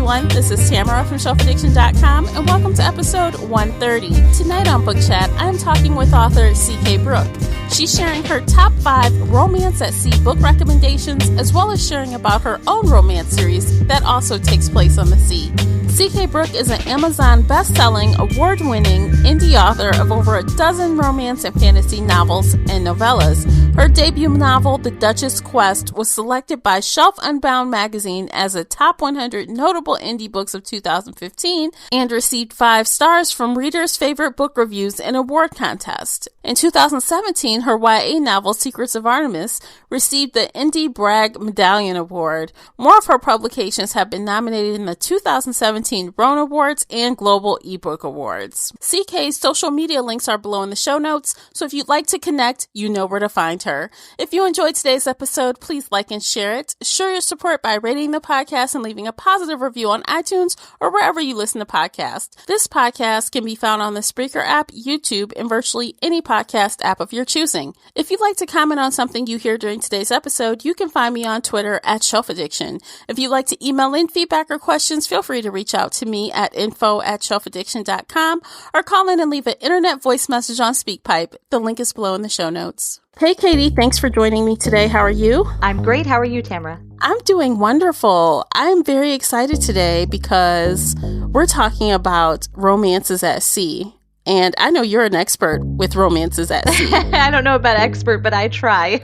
everyone. This is Tamara from shelfaddiction.com, and welcome to episode 130. Tonight on Book Chat, I am talking with author C.K. Brooke. She's sharing her top 5 romance at sea book recommendations, as well as sharing about her own romance series that also takes place on the sea. C.K. Brooke is an Amazon best-selling, award-winning indie author of over a dozen romance and fantasy novels and novellas. Her debut novel, The Duchess Quest, was selected by Shelf Unbound magazine as a top 100 notable indie books of 2015 and received 5 stars from readers' favorite book reviews and award contest. In 2017, her YA novel, Secrets of Artemis, received the Indie Brag Medallion Award. More of her publications have been nominated in the 2017 Roan Awards and Global eBook Awards. CK's social media links are below in the show notes, so if you'd like to connect, you know where to find her. If you enjoyed today's episode, please like and share it. Show your support by rating the podcast and leaving a positive review on iTunes or wherever you listen to podcasts. This podcast can be found on the Spreaker app, YouTube, and virtually any podcast app of your choosing. If you'd like to comment on something you hear during today's episode, you can find me on Twitter at Shelf Addiction. If you'd like to email in feedback or questions, feel free to reach out to me at info@shelfaddiction.com or call in and leave an internet voice message on SpeakPipe. The link is below in the show notes. Hey, Katie, thanks for joining me today. How are you? I'm great. How are you, Tamara? I'm doing wonderful. I'm very excited today because we're talking about romances at sea. And I know you're an expert with romances at sea. I don't know about expert, but I try.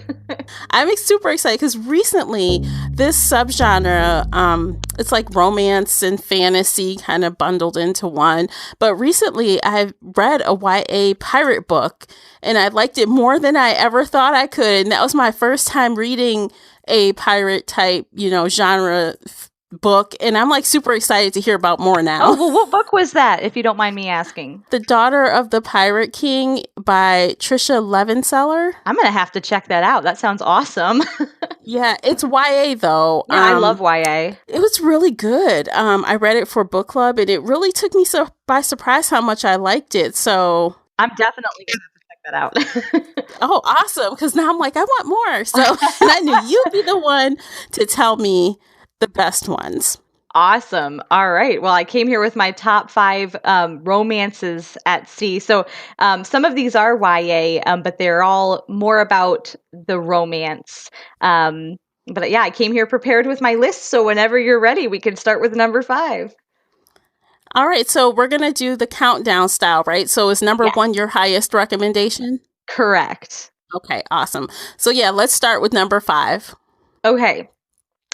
I'm super excited because recently this subgenre, it's like romance and fantasy kind of bundled into one. But recently I've read a YA pirate book and I liked it more than I ever thought I could. And that was my first time reading a pirate type, genre book, and I'm like super excited to hear about more now. Oh, well, what book was that, if you don't mind me asking? The Daughter of the Pirate King by Trisha Levenseller. I'm gonna have to check that out. That sounds awesome. Yeah, it's YA though. Yeah, I love YA. It was really good. I read it for book club, and it really took me by surprise how much I liked it. So I'm definitely gonna have to check that out. Oh, awesome! Because now I'm like, I want more. So, and I knew you'd be the one to tell me the best ones. Awesome. All right. Well, I came here with my top 5 romances at sea. So some of these are YA, but they're all more about the romance. But yeah, I came here prepared with my list. So whenever you're ready, we can start with number 5. All right. So we're going to do the countdown style, right? So is number 1 your highest recommendation? Correct. Okay. Awesome. So yeah, let's start with number 5. Okay.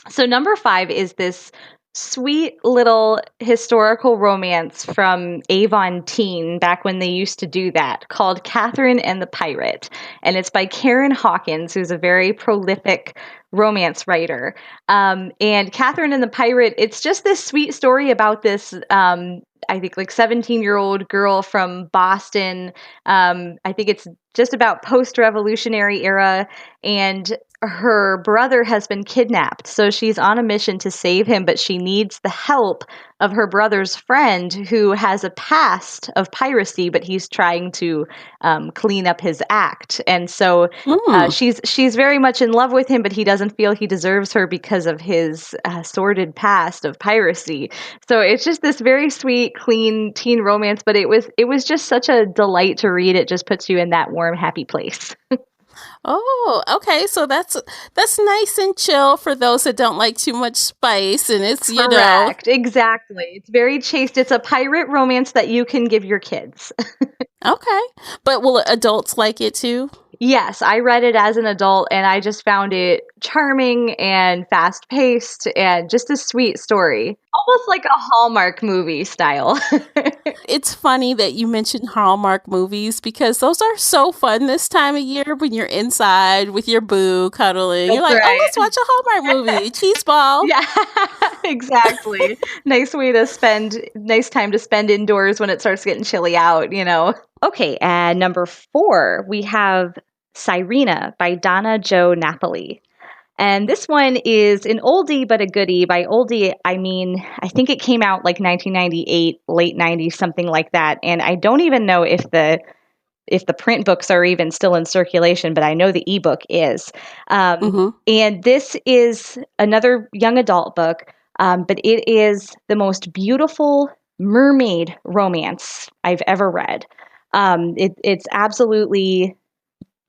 So number 5 is this sweet little historical romance from Avon Teen, back when they used to do that, called Catherine and the Pirate. And it's by Karen Hawkins, who's a very prolific romance writer. And Catherine and the Pirate, it's just this sweet story about this, I think, like 17-year-old girl from Boston. I think it's just about post-revolutionary era, and her brother has been kidnapped. So she's on a mission to save him, but she needs the help of her brother's friend who has a past of piracy, but he's trying to clean up his act. And so she's very much in love with him, but he doesn't feel he deserves her because of his sordid past of piracy. So it's just this very sweet, clean teen romance, but it was just such a delight to read. It just puts you in that warm, happy place. Oh, okay. So that's nice and chill for those that don't like too much spice, and it's Correct. Exactly. It's very chaste. It's a pirate romance that you can give your kids. Okay, but will adults like it too? Yes, I read it as an adult, and I just found it charming and fast-paced and just a sweet story. Almost like a Hallmark movie style. It's funny that you mentioned Hallmark movies because those are so fun this time of year when you're inside with your boo cuddling. You're like, oh, let's watch a Hallmark movie. Cheese ball. Yeah, exactly. Nice time to spend indoors when it starts getting chilly out, Okay, and number 4, we have Cyrena by Donna Jo Napoli. And this one is an oldie but a goodie. By oldie, I mean, I think it came out like 1998, late 90s, something like that. And I don't even know if the print books are even still in circulation, but I know the ebook is. And this is another young adult book. But it is the most beautiful mermaid romance I've ever read. It's absolutely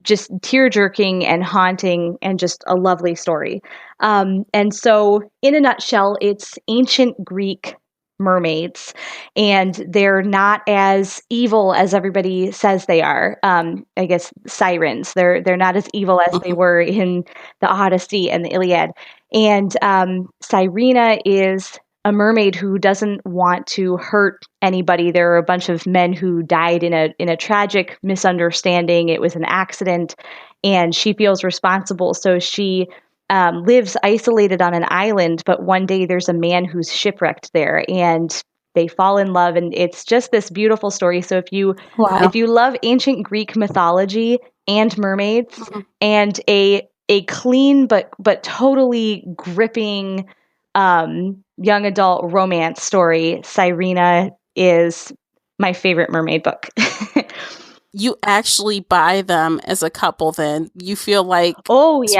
just tear-jerking and haunting and just a lovely story. And so, in a nutshell, it's ancient Greek mermaids, and they're not as evil as everybody says they are. I guess sirens. They're not as evil as they were in the Odyssey and the Iliad. And Cyrena is a mermaid who doesn't want to hurt anybody. There are a bunch of men who died in a tragic misunderstanding. It was an accident, and she feels responsible. So she lives isolated on an island. But one day there's a man who's shipwrecked there, and they fall in love, and it's just this beautiful story. So if you love ancient Greek mythology and mermaids and a clean but totally gripping young adult romance story, Cyrena is my favorite mermaid book. You actually buy them as a couple then? You feel like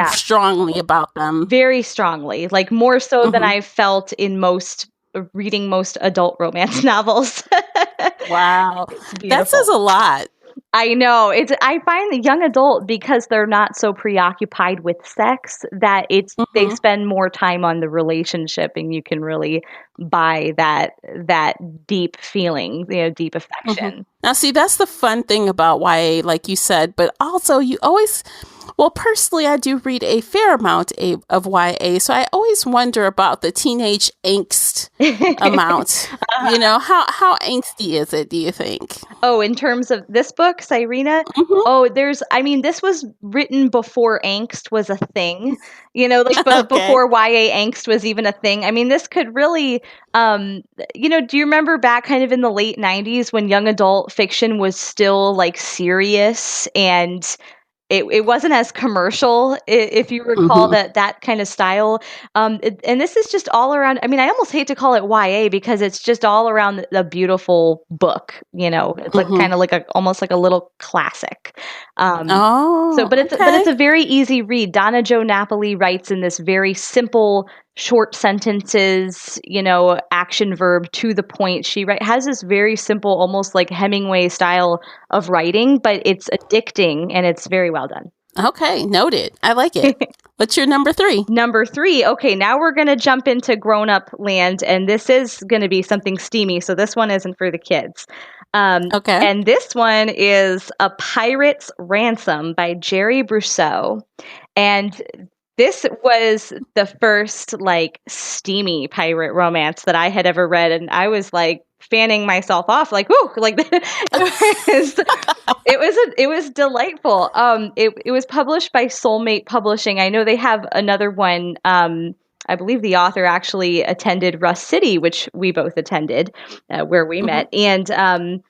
strongly about them? Very strongly. Like more so than I've felt in reading most adult romance novels. Wow. That says a lot. I know. I find the young adult, because they're not so preoccupied with sex, that they spend more time on the relationship, and you can really buy that deep feeling, deep affection. Now, see, that's the fun thing about YA, like you said, but also you always, well, personally, I do read a fair amount of YA, so I always wonder about the teenage angst amount. How angsty is it, do you think? Oh, in terms of this book, Cyrena? This was written before angst was a thing, before YA angst was even a thing. I mean, this could really, do you remember back kind of in the late 90s when young adult fiction was still like serious and it wasn't as commercial, if you recall that kind of style. And this is just all around. I mean, I almost hate to call it YA because it's just all around the beautiful book. It's like kind of like almost like a little classic. But it's a very easy read. Donna Jo Napoli writes in this very simple, short sentences, action verb to the point. She has this very simple, almost like Hemingway style of writing, but it's addicting and it's very well done. Okay, noted. I like it. What's your number 3? Number 3. Okay, now we're going to jump into grown-up land, and this is going to be something steamy, so this one isn't for the kids. Okay. And this one is A Pirate's Ransom by Jerry Brousseau. And this was the first steamy pirate romance that I had ever read, and I was fanning myself off whoo, it was delightful. It was published by Soulmate Publishing. I know they have another one. I believe the author actually attended Rust City, which we both attended, where we met, and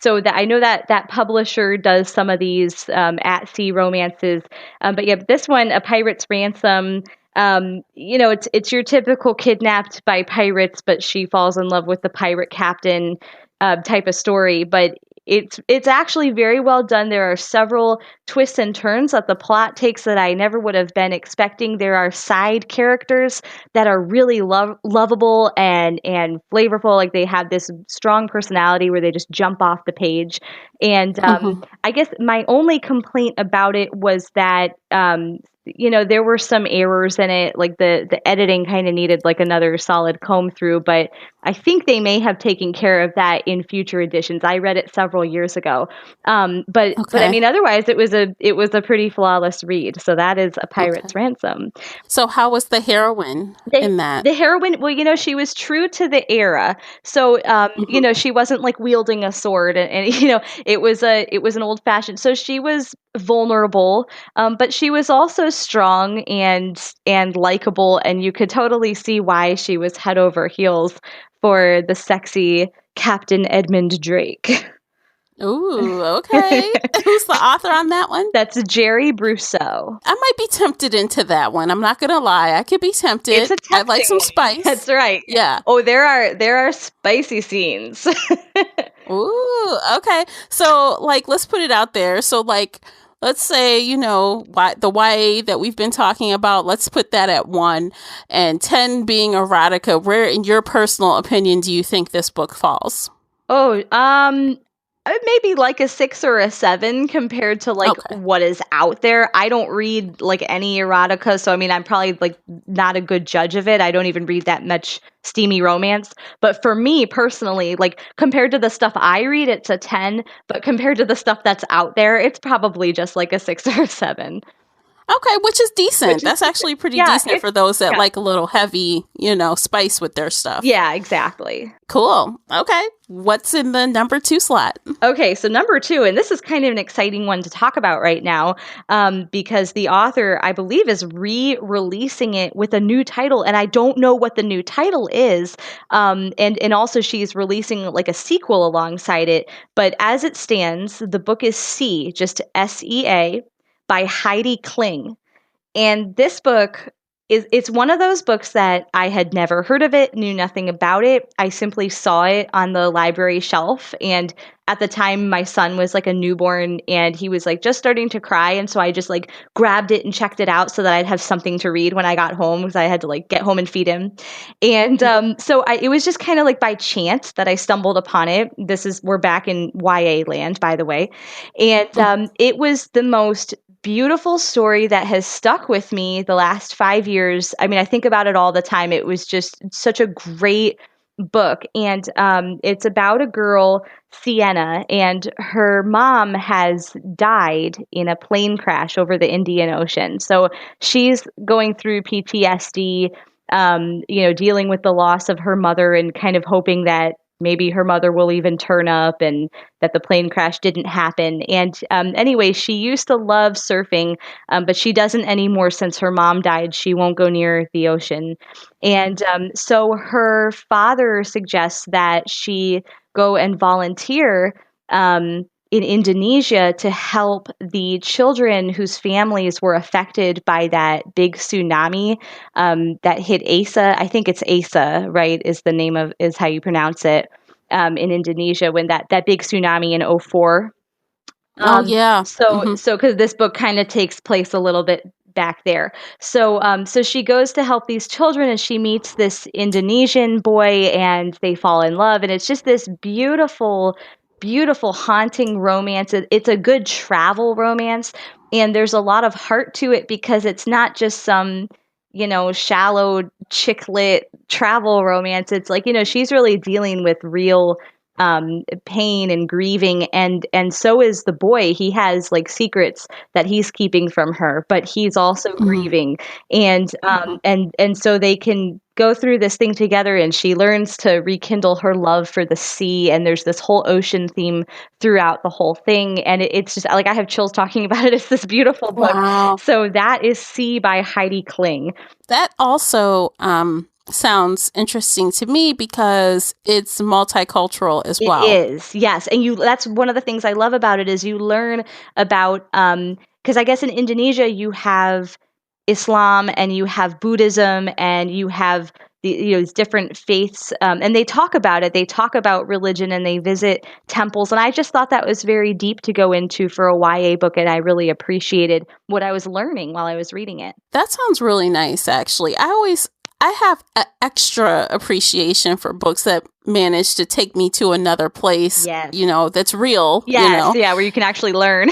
so that I know that publisher does some of these at-sea romances. But yeah, this one, A Pirate's Ransom, it's your typical kidnapped by pirates, but she falls in love with the pirate captain type of story. But it's actually very well done. There are several twists and turns that the plot takes that I never would have been expecting. There are side characters that are really lovable and flavorful. Like they have this strong personality where they just jump off the page. And I guess my only complaint about it was that there were some errors in it, like the editing kind of needed another solid comb through, but I think they may have taken care of that in future editions. I read it several years ago. But I mean, otherwise it was a pretty flawless read. So that is A Pirate's Ransom. So how was the heroine in that? The heroine, well, she was true to the era. So, she wasn't wielding a sword and it was an old fashioned, so she was vulnerable, but she was also strong and likable, and you could totally see why she was head over heels for the sexy Captain Edmund Drake. Ooh, okay. Who's the author on that one? That's Jerry Brousseau. I might be tempted into that one. I'm not gonna lie. I could be tempted. I like some spice. That's right. Yeah. Oh, there are spicy scenes. Ooh, okay. So let's put it out there. So let's say, the YA that we've been talking about, let's put that at 1, and 10 being erotica. Where, in your personal opinion, do you think this book falls? Oh, maybe like a 6 or a 7 compared to like what is out there. I don't read like any erotica, so I mean, I'm probably like not a good judge of it. I don't even read that much steamy romance. But for me personally, like compared to the stuff I read, it's a 10. But compared to the stuff that's out there, it's probably just like a 6 or a 7. Okay, which is decent. That's actually pretty decent for those that like a little heavy, spice with their stuff. Yeah, exactly. Cool. Okay. What's in the number 2 slot? Okay, so number 2, and this is kind of an exciting one to talk about right now, because the author, I believe, is re-releasing it with a new title, and I don't know what the new title is. And also she's releasing like a sequel alongside it. But as it stands, the book is C, just SEA, by Heidi Kling. And this book it's one of those books that I had never heard of it, knew nothing about it. I simply saw it on the library shelf. And at the time, my son was like a newborn and he was like just starting to cry. And so I just like grabbed it and checked it out so that I'd have something to read when I got home, because I had to like get home and feed him. And it was just kind of like by chance that I stumbled upon it. We're back in YA land, by the way. And it was the most beautiful story that has stuck with me the last 5 years. I mean, I think about it all the time. It was just such a great book. And it's about a girl, Sienna, and her mom has died in a plane crash over the Indian Ocean. So she's going through PTSD, dealing with the loss of her mother and kind of hoping that maybe her mother will even turn up and that the plane crash didn't happen. And anyway, she used to love surfing, but she doesn't anymore since her mom died. She won't go near the ocean. And so her father suggests that she go and volunteer in Indonesia to help the children whose families were affected by that big tsunami that hit Asa. I think it's Asa, right? Is how you pronounce it in Indonesia, when that big tsunami in '04. Yeah. So because this book kind of takes place a little bit back there. So she goes to help these children and she meets this Indonesian boy and they fall in love. And it's just this beautiful, beautiful, haunting romance. It's a good travel romance. And there's a lot of heart to it because it's not just some, shallow chick lit travel romance. It's like, she's really dealing with real pain and grieving, and so is the boy. He has like secrets that he's keeping from her, but he's also grieving, and so they can go through this thing together, and she learns to rekindle her love for the sea, and there's this whole ocean theme throughout the whole thing, and it's just like I have chills talking about it. It's this beautiful book. Wow. So that is Sea by Heidi Kling. That also sounds interesting to me because it's multicultural as well. It is, yes. And that's one of the things I love about it is you learn about, because I guess in Indonesia you have Islam and you have Buddhism and you have these different faiths, and they talk about it. They talk about religion and they visit temples. And I just thought that was very deep to go into for a YA book, and I really appreciated what I was learning while I was reading it. That sounds really nice, actually. I have an extra appreciation for books that manage to take me to another place, yes. That's real. Yes, yeah, where you can actually learn.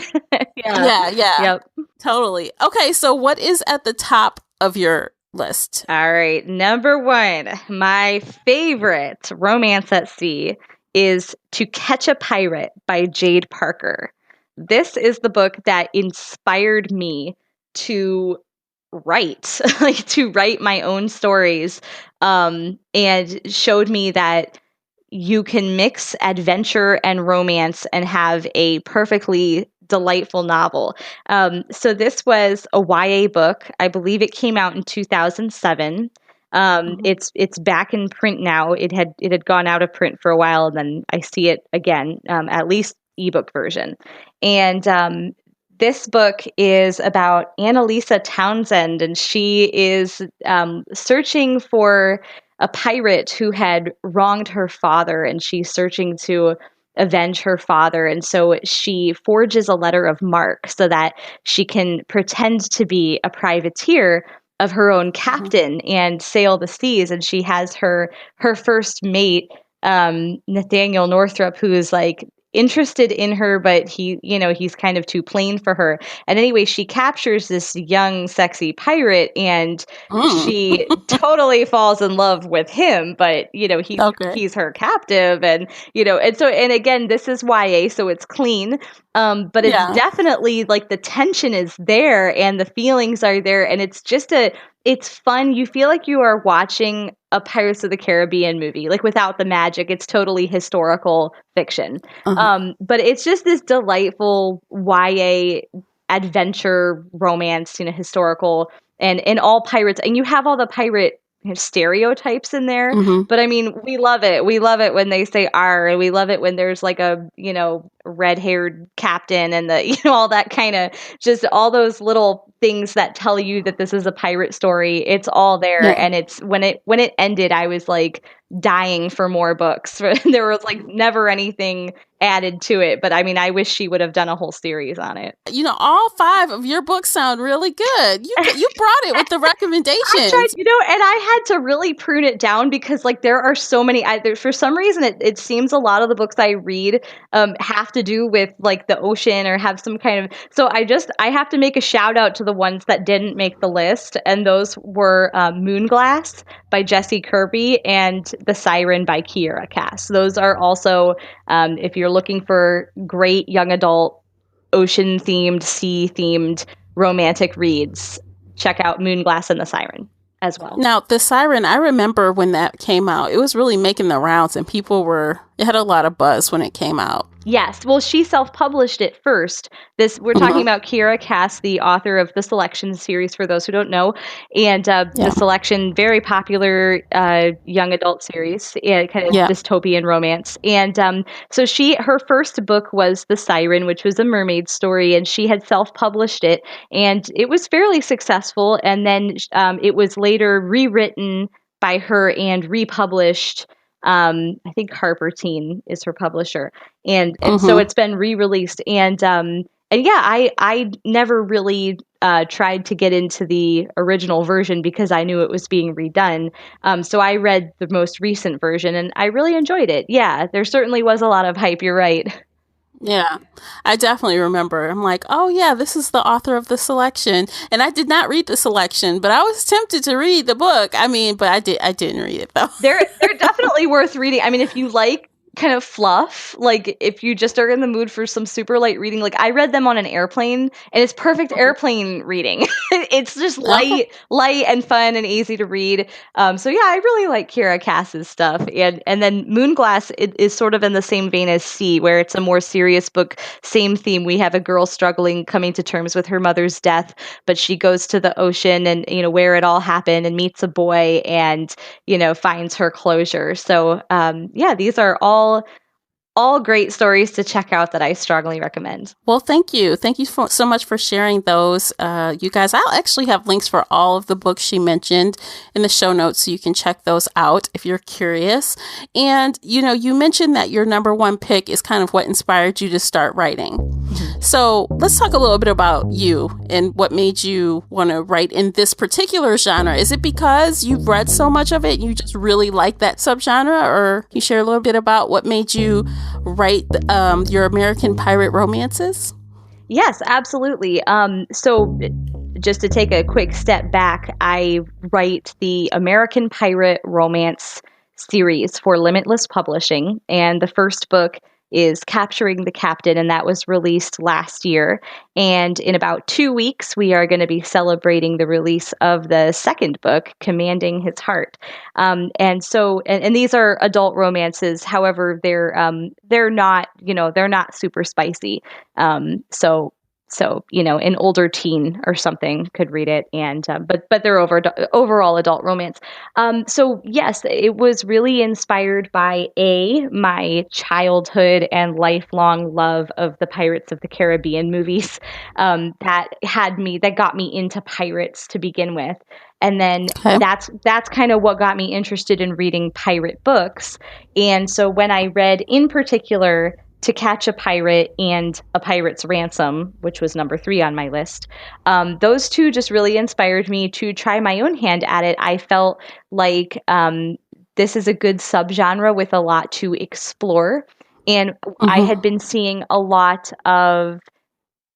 Yeah. Yep. Totally. Okay, so what is at the top of your list? All right, number 1, my favorite romance at sea is To Catch a Pirate by Jade Parker. This is the book that inspired me to write, to write my own stories, and showed me that you can mix adventure and romance and have a perfectly delightful novel. So this was a YA book. I believe it came out in 2007. It's back in print now. It had gone out of print for a while, and then I see it again, at least ebook version. And this book is about Annalisa Townsend, and she is searching for a pirate who had wronged her father, and she's searching to avenge her father. And so she forges a letter of marque so that she can pretend to be a privateer of her own captain and sail the seas. And she has her first mate, Nathaniel Northrop, who is like interested in her, but he's kind of too plain for her. And anyway, she captures this young, sexy pirate, and she totally falls in love with him. But he's her captive, and and again, this is YA, so it's clean. But it's definitely like the tension is there and the feelings are there, and it's fun. You feel like you are watching a Pirates of the Caribbean movie, like without the magic. It's totally historical fiction. But it's just this delightful YA adventure romance, historical, and all pirates. And you have all the pirate stereotypes in there. But I mean, we love it. We love it when they say R, and we love it when there's like a, red-haired captain and all that kind of, just all those little things that tell you that this is a pirate story. It's all there. Yeah. And it's when it ended, I was like dying for more books. There was like never anything added to it, but I mean, I wish she would have done a whole series on it. All 5 of your books sound really good. You brought it with the recommendations. I tried, and I had to really prune it down because like there are so many. For some reason, it seems a lot of the books I read have to do with like the ocean or have some kind of. So I have to make a shout out to the ones that didn't make the list, and those were Moonglass by Jessie Kirby and The Siren by Kiera Cass. Those are also, if you're looking for great young adult, ocean-themed, sea-themed romantic reads, check out Moonglass and The Siren as well. Now, The Siren, I remember when that came out, it was really making the rounds, and it had a lot of buzz when it came out. Yes. Well, she self-published it first. We're talking about Kiera Cass, the author of the Selection series, for those who don't know. And the Selection, very popular young adult series, kind of dystopian romance. And so her first book was The Siren, which was a mermaid story, and she had self-published it. And it was fairly successful. And then it was later rewritten by her and republished. I think Harper Teen is her publisher, and so it's been re-released. And I never really tried to get into the original version because I knew it was being redone. So I read the most recent version, and I really enjoyed it. Yeah, there certainly was a lot of hype. You're right. Yeah, I definitely remember. I'm like, oh yeah, this is the author of The Selection, and I did not read The Selection, but I was tempted to read the book. I mean, but I didn't read it though. They're definitely worth reading. I mean, if you like kind of fluff, like if you just are in the mood for some super light reading, like I read them on an airplane, and it's perfect airplane reading. It's just light and fun and easy to read. So yeah, I really like Kiera Cass's stuff. And then Moonglass is sort of in the same vein as Sea, where it's a more serious book, same theme. We have a girl struggling, coming to terms with her mother's death, but she goes to the ocean and where it all happened, and meets a boy, and finds her closure. So these are all great stories to check out that I strongly recommend. Well, thank you. Thank you so much for sharing those. You guys, I'll actually have links for all of the books she mentioned in the show notes, so you can check those out if you're curious. And, you mentioned that your number one pick is kind of what inspired you to start writing. Mm-hmm. So let's talk a little bit about you and what made you want to write in this particular genre. Is it because you've read so much of it and you just really like that subgenre? Or can you share a little bit about what made you write your American pirate romances? Yes, absolutely. So just to take a quick step back, I write the American Pirate Romance series for Limitless Publishing, and the first book is Capturing the Captain, and that was released last year. And in about 2 weeks, we are going to be celebrating the release of the second book, Commanding His Heart. And these are adult romances. However, they're not super spicy. So an older teen or something could read it, and but they're overall adult romance. So yes, it was really inspired by my childhood and lifelong love of the Pirates of the Caribbean movies, that got me into pirates to begin with. And then that's kind of what got me interested in reading pirate books. And so when I read in particular To Catch a Pirate and A Pirate's Ransom, which was number 3 on my list. Those two just really inspired me to try my own hand at it. I felt like this is a good subgenre with a lot to explore. And I had been seeing a lot of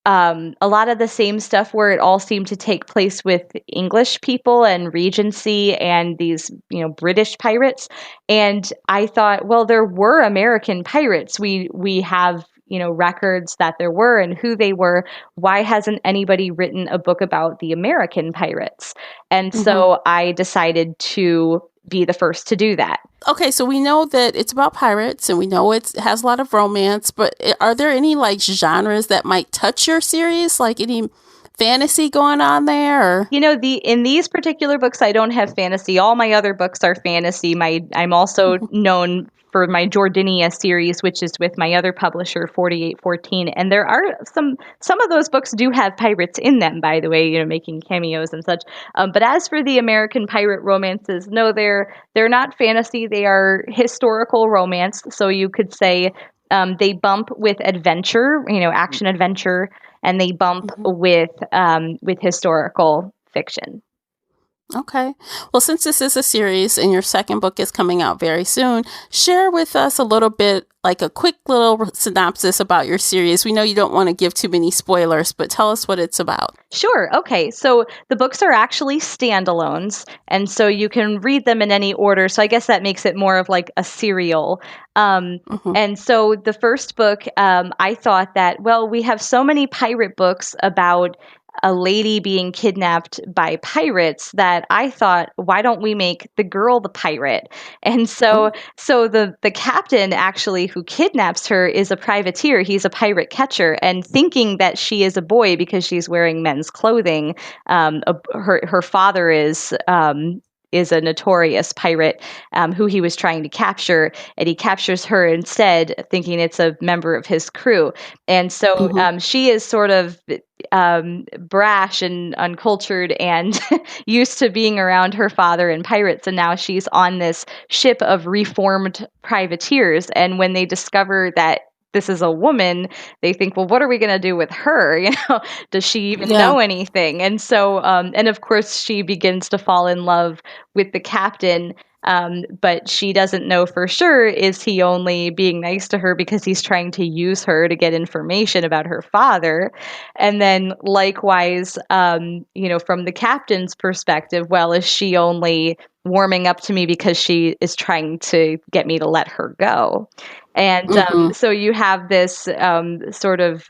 the same stuff where it all seemed to take place with English people and Regency and these, British pirates. And I thought, well, there were American pirates. We have, records that there were and who they were. Why hasn't anybody written a book about the American pirates? And so I decided to be the first to do that. Okay, so we know that it's about pirates and we know it has a lot of romance, but are there any like genres that might touch your series? Like any fantasy going on there? Or? In these particular books, I don't have fantasy. All my other books are fantasy. I'm also known for my Jordania series, which is with my other publisher, 4814. And there are some of those books do have pirates in them, by the way, making cameos and such. But as for the American pirate romances, no, they're not fantasy. They are historical romance. So you could say they bump with adventure, action adventure, and they bump with historical fiction. Okay. Well, since this is a series and your second book is coming out very soon, share with us a little bit, like a quick little synopsis about your series. We know you don't want to give too many spoilers, but tell us what it's about. Sure. Okay. So the books are actually standalones, and so you can read them in any order. So I guess that makes it more of like a serial. And so the first book, I thought that, well, we have so many pirate books about a lady being kidnapped by pirates that I thought, why don't we make the girl the pirate? And so the captain actually who kidnaps her is a privateer. He's a pirate catcher, and thinking that she is a boy because she's wearing men's clothing. Her father is a notorious pirate who he was trying to capture, and he captures her instead, thinking it's a member of his crew. And so she is sort of brash and uncultured and used to being around her father and pirates, and now she's on this ship of reformed privateers. And when they discover that this is a woman, they think, well, what are we going to do with her? Does she even know anything? And so, and of course, she begins to fall in love with the captain. But she doesn't know for sure, is he only being nice to her because he's trying to use her to get information about her father? And then likewise, from the captain's perspective, well, is she only warming up to me because she is trying to get me to let her go? And so you have this sort of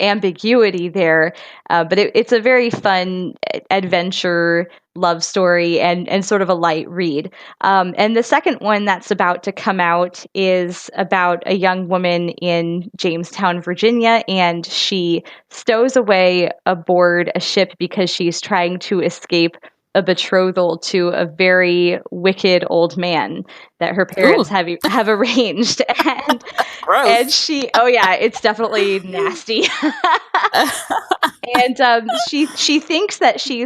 ambiguity there, but it's a very fun adventure love story and sort of a light read. And the second one that's about to come out is about a young woman in Jamestown, Virginia, and she stows away aboard a ship because she's trying to escape a betrothal to a very wicked old man that her parents have arranged. And she, it's definitely nasty. And she thinks that she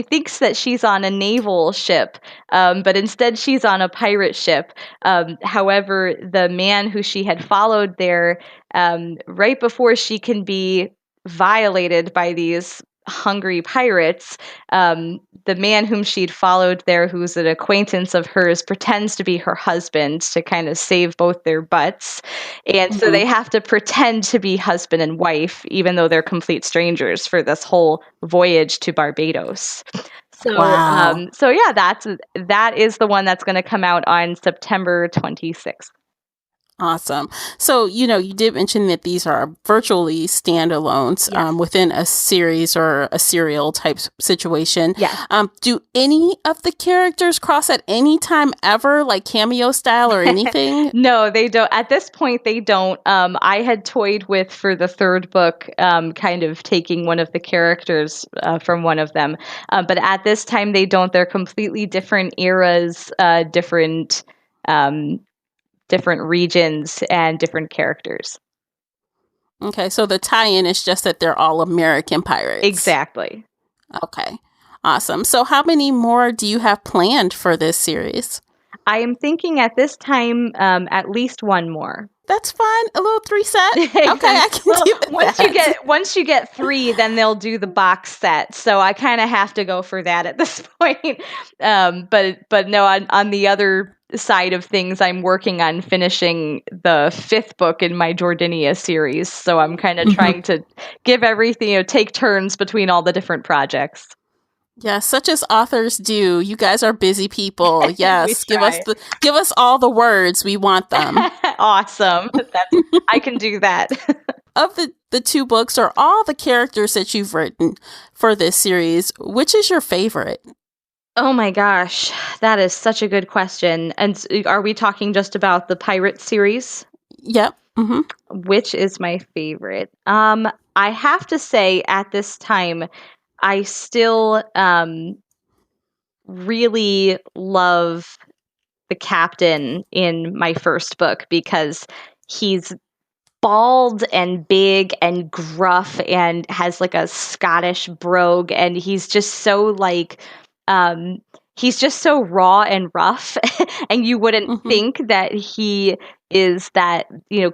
thinks that she's on a naval ship, but instead she's on a pirate ship. However, the man who she had followed there, right before she can be violated by these hungry pirates, the man whom she'd followed there, who's an acquaintance of hers, pretends to be her husband to kind of save both their butts. And so they have to pretend to be husband and wife, even though they're complete strangers, for this whole voyage to Barbados. So, that is the one that's going to come out on September 26th. Awesome. So, you did mention that these are virtually standalones within a series or a serial type situation. Yeah. Do any of the characters cross at any time ever, like cameo style or anything? No, they don't. At this point, they don't. I had toyed with, for the third book, kind of taking one of the characters from one of them. But at this time, they don't. They're completely different eras, different regions and different characters. Okay, so the tie-in is just that they're all American pirates. Exactly. Okay, awesome. So how many more do you have planned for this series? I am thinking at this time at least one more. That's fine. A little 3 set. Okay, I can Well, do that. once you get 3, then they'll do the box set. So I kind of have to go for that at this point. But no, on the other side of things, I'm working on finishing the 5th book in my Jordania series. So I'm kind of trying to give everything, take turns between all the different projects. Yes, such as authors do. You guys are busy people. Yes, give us all the words. We want them. Awesome. I can do that. Of the 2 books or all the characters that you've written for this series, which is your favorite? Oh my gosh, that is such a good question. And are we talking just about the pirate series? Yep. Mm-hmm. Which is my favorite? I have to say at this time, I still really love the captain in my first book because he's bald and big and gruff and has like a Scottish brogue, and he's just so like he's just so raw and rough and you wouldn't think that he is that,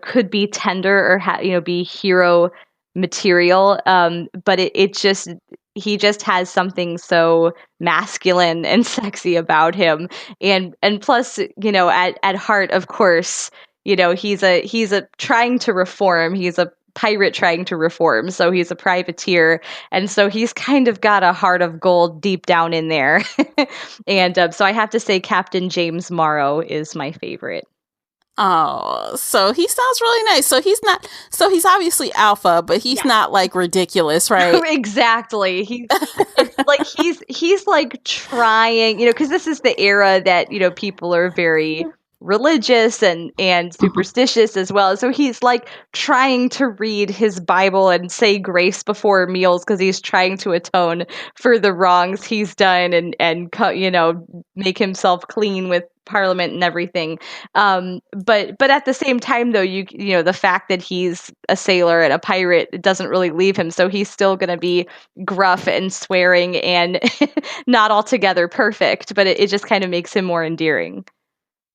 could be tender or be hero material, but it just he just has something so masculine and sexy about him, and plus, at heart, of course, he's a trying to reform. He's a pirate trying to reform. So he's a privateer. And so he's kind of got a heart of gold deep down in there. And so I have to say Captain James Morrow is my favorite. Oh, so he sounds really nice. So he's obviously alpha, but he's not like ridiculous, right? Exactly. He's like trying, because this is the era that, people are very religious and superstitious as well. So he's like trying to read his Bible and say grace before meals because he's trying to atone for the wrongs he's done and make himself clean with Parliament and everything. But at the same time, though, the fact that he's a sailor and a pirate, it doesn't really leave him. So he's still going to be gruff and swearing and not altogether perfect, but it just kind of makes him more endearing.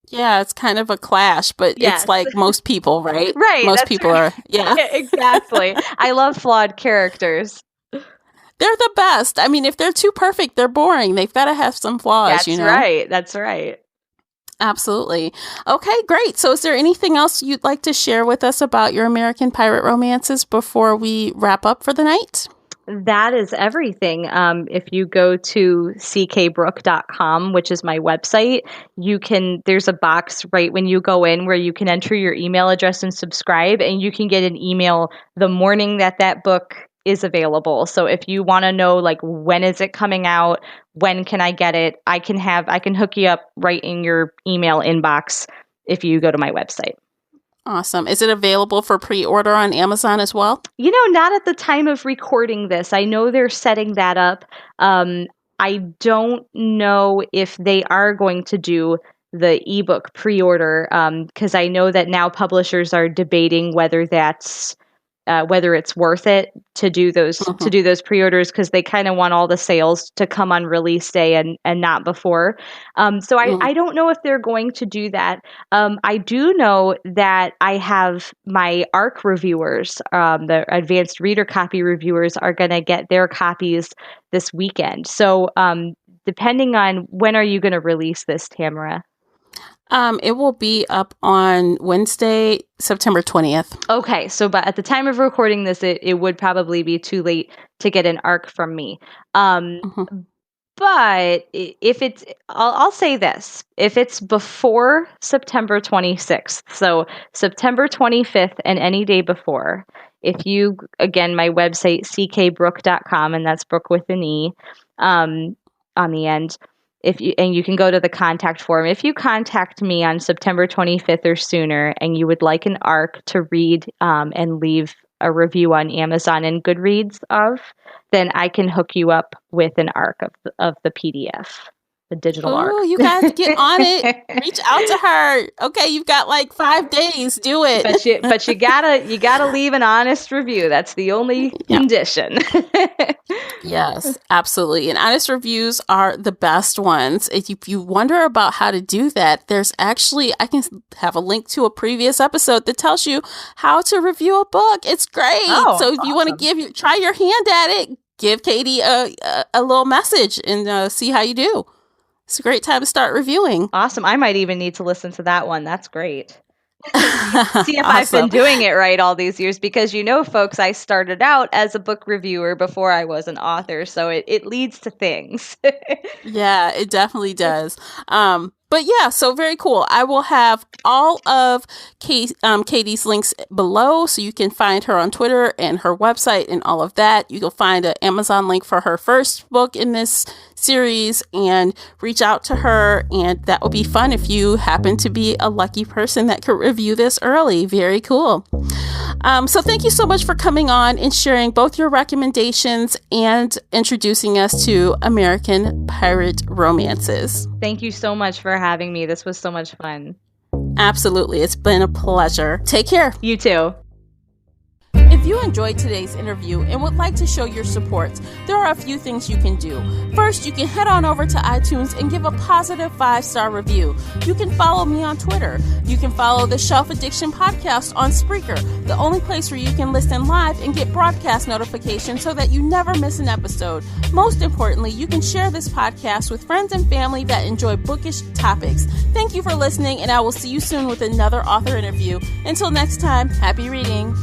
Yeah, it's kind of a clash, but it's like most people, right? Right. Most people are, yeah. Exactly. I love flawed characters. They're the best. I mean, if they're too perfect, they're boring. They've got to have some flaws, That's right. Absolutely. Okay, great. So is there anything else you'd like to share with us about your American pirate romances before we wrap up for the night? That is everything. If you go to ckbrooke.com, which is my website, there's a box right when you go in where you can enter your email address and subscribe, and you can get an email the morning that book is available. So if you want to know, like, when is it coming out, when can I get it, I can hook you up right in your email inbox if you go to my website. Awesome. Is it available for pre-order on Amazon as well? Not at the time of recording this. I know they're setting that up. I don't know if they are going to do the ebook pre-order, because I know that now publishers are debating whether it's worth it to do those pre-orders, because they kind of want all the sales to come on release day and not before. So I don't know if they're going to do that. I do know that I have my ARC reviewers, the advanced reader copy reviewers, are going to get their copies this weekend. So depending on when are you going to release this, Tamara? It will be up on Wednesday, September 20th. Okay, so but at the time of recording this, it would probably be too late to get an ARC from me. But if I'll say this, if it's before September 26th, so September 25th and any day before, if you, again, my website, ckbrooke.com, and that's Brooke with an E on the end. You can go to the contact form. If you contact me on September 25th or sooner and you would like an ARC to read and leave a review on Amazon and Goodreads of, then I can hook you up with an ARC of the PDF. the digital arc. Oh, you guys get on it. Reach out to her. Okay, you've got like 5 days. Do it. But you gotta leave an honest review. That's the only condition. Yes, absolutely. And honest reviews are the best ones. If you wonder about how to do that, there's actually, I can have a link to a previous episode that tells you how to review a book. It's great. Oh, so if you want to try your hand at it, give Katie a little message and see how you do. It's a great time to start reviewing. Awesome. I might even need to listen to that one. That's great. See if I've been doing it right all these years, because folks, I started out as a book reviewer before I was an author, so it leads to things. Yeah, it definitely does. But yeah, so very cool. I will have all of Katie's links below, so you can find her on Twitter and her website and all of that. You can find an Amazon link for her first book in this series and reach out to her, and that will be fun if you happen to be a lucky person that could review this early. Very cool. So thank you so much for coming on and sharing both your recommendations and introducing us to American pirate romances. Thank you so much for having me. This was so much fun. Absolutely. It's been a pleasure. Take care. You too. If you enjoyed today's interview and would like to show your support, there are a few things you can do. First, you can head on over to iTunes and give a positive 5-star review. You can follow me on Twitter. You can follow the Shelf Addiction podcast on Spreaker, the only place where you can listen live and get broadcast notifications so that you never miss an episode. Most importantly, you can share this podcast with friends and family that enjoy bookish topics. Thank you for listening, and I will see you soon with another author interview. Until next time, happy reading.